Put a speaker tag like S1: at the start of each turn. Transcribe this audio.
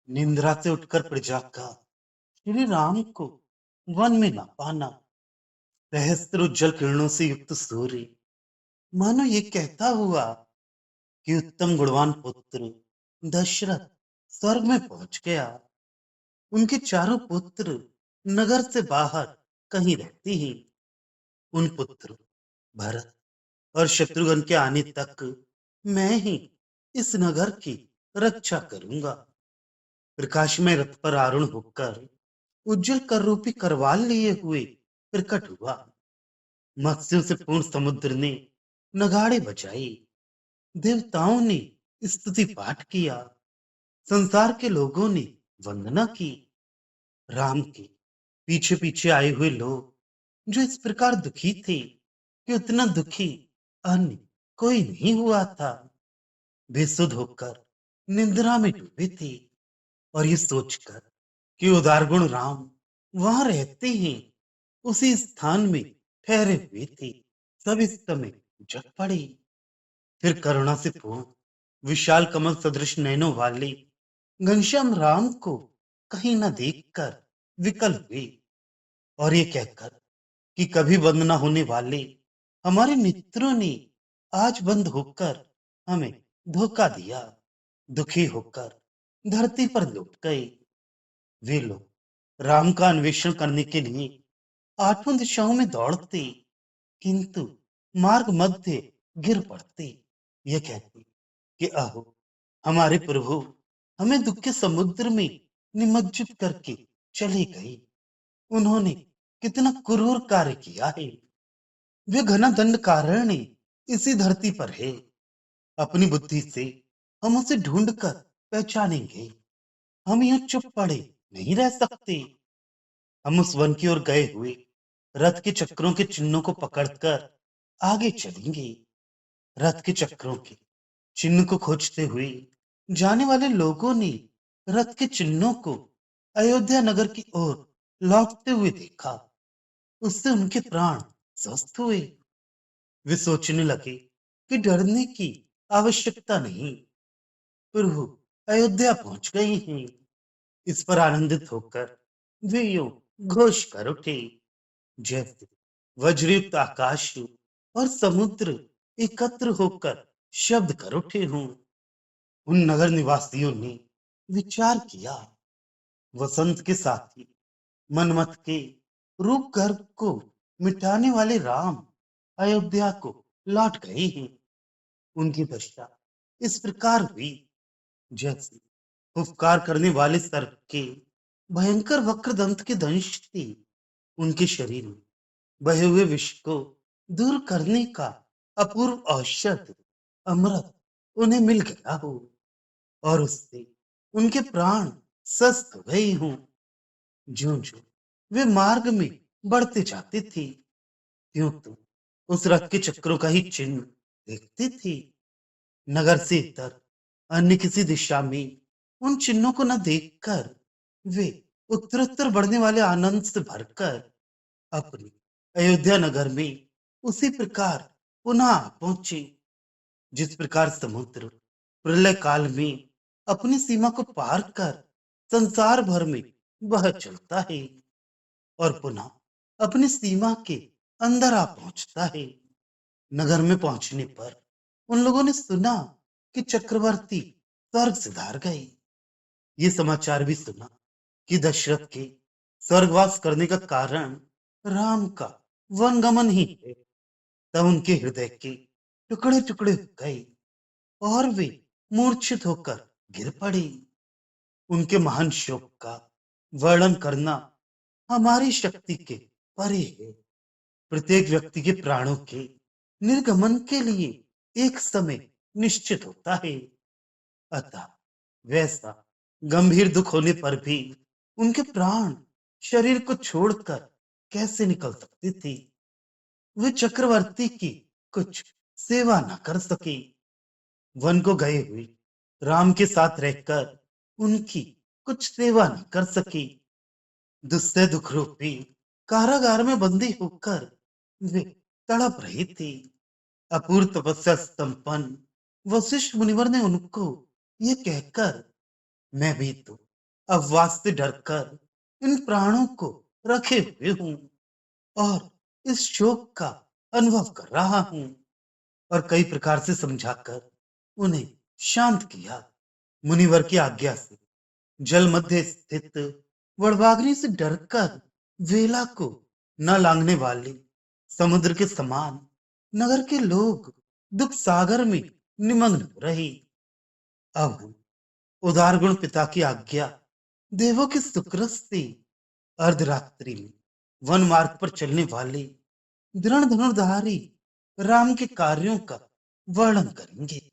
S1: निंद्रा से उठकर प्रजा का श्री राम को वन में न पाना। सहस्त्र उज्जवल किरणों से युक्त सूर्य मानो ये कहता हुआ कि उत्तम गुणवान पुत्र दशरथ स्वर्ग में पहुंच गया। उनके चारों पुत्र नगर से बाहर कहीं रहते ही। उन पुत्रों भरत और शत्रुघ्न के आने तक मैं ही इस नगर की रक्षा करूंगा। प्रकाश में रथ पर आरूढ़ होकर उज्जवल कर रूपी करवाल लिए हुए प्रकट हुआ। मत्स्यों से पूर्ण समुद्र ने नगाड़े बजाई। देवताओं ने स्तुति पाठ किया। संसार के लोगों ने वंदना की। राम के पीछे पीछे आए हुए लोग जो इस प्रकार दुखी थे कि उतना दुखी अन्य कोई नहीं हुआ था, बेसुध होकर निंद्रा में डूबे थे। और ये सोचकर कि उदार गुण राम वहां रहते हैं, उसी स्थान में ठहरे हुए थे, सब इस समय जग पड़े। फिर करुणा से पूर्ण विशाल कमल सदृश नैनों वाले घनश्याम राम को कहीं न देखकर विकल हुए और ये कहकर कि कभी बंद न होने वाले हमारे मित्रों ने आज बंद होकर हमें धोखा दिया। दुखी होकर धरती पर लौट गए। वे लोग राम का अन्वेषण करने के लिए आठों दिशाओं में दौड़ते, किंतु मार्ग मध्य गिर पड़ते। ये कहते कि अहो हमारे प्रभु हमें दुख के समुद्र में निमज्जित करके चले गए। उन्होंने कितना क्रूर कार्य किया है। वे घना दंड कारण इसी धरती पर है। अपनी बुद्धि से हम उसे ढूंढकर पहचानेंगे। हम यूं चुप पड़े नहीं रह सकते। हम उस वन की ओर गए हुए रथ के चक्रों के चिन्हों को पकड़कर आगे चलेंगे। रथ के चक्रों के चिन्ह को खोजते हुए जाने वाले लोगों ने रथ के चिन्हों को अयोध्या नगर की ओर लौटते हुए देखा। उससे उनके प्राण स्वस्थ हुए। वे सोचने लगे कि डरने की आवश्यकता नहीं, प्रभु अयोध्या पहुंच गए हैं। इस पर आनंदित होकर वे यूं घोष कर उठे जैसे वज्रयुक्त आकाश और समुद्र एकत्र होकर शब्द कर उठे हों। उन नगर निवासियों ने विचार किया, वसंत के साथी मनमथ के रूप गर्भ को मिटाने वाले राम अयोध्या को लौट गए हैं। उनकी दशा इस प्रकार हुई जैसे उपकार करने वाले सर्प के भयंकर वक्र दंत के दंश थे। उनके शरीर में बहे हुए विष को दूर करने का अपूर्व औषध अमृत उन्हें मिल गया हो और उससे उनके प्राण स्वस्थ हो गए हों। ज्यों ज्यों वे मार्ग में बढ़ते जाते थे, त्यों तो उस रथ के चक्रों का ही चिन्ह देखते थे। नगर से इतर अन्य किसी दिशा में उन चिन्हों को न देखकर वे उत्तरोत्तर बढ़ने वाले आनंद से भरकर अपने अयोध्या नगर में उसी प्रकार पुनः पहुंचे जिस प्रकार समुद्र प्रलय काल में अपनी सीमा को पार कर संसार भर में बह चलता है और पुनः अपनी सीमा के अंदर आ पहुंचता है। नगर में पहुंचने पर उन लोगों ने सुना कि चक्रवर्ती स्वर्ग सिधार गए। ये समाचार भी सुना कि दशरथ के स्वर्गवास करने का कारण राम का वनगमन ही है। तब उनके हृदय के टुकड़े टुकड़े हो गए और वे मूर्छित होकर गिर पड़े। उनके महान शोक का वर्णन करना हमारी शक्ति के परे है। प्रत्येक व्यक्ति के प्राणों के निर्गमन के लिए एक समय निश्चित होता है। अतः वैसा गंभीर दुख होने पर भी उनके प्राण शरीर को छोड़कर कैसे निकल सकते थे। वे चक्रवर्ती की कुछ सेवा न कर सके। वन को गए हुए राम के साथ रहकर उनकी कुछ सेवा न कर सके। दुस्सह दुख रूपी कारागार में बंदी होकर वे तड़प रहे थे। अपूर्व तपस्या संपन्न वशिष्ठ मुनिवर ने उनको ये कहकर, मैं भी तो अपवाद से डरकर इन प्राणों को रखे हुए हूं और इस शोक का अनुभव कर रहा हूं और कई प्रकार से समझाकर उन्हें शांत किया। मुनिवर की आज्ञा से जल मध्य स्थित वड़वाग्नि से डरकर वेला को न लांघने वाले समुद्र के समान नगर के लोग दुख सागर में निमग्न हो रहे। अब हम उदार गुण पिता की आज्ञा देवों के सुक्रस से अर्धरात्रि में वन मार्ग पर चलने वाले दृढ़ धनुर्धारी राम के कार्यों का वर्णन करेंगे।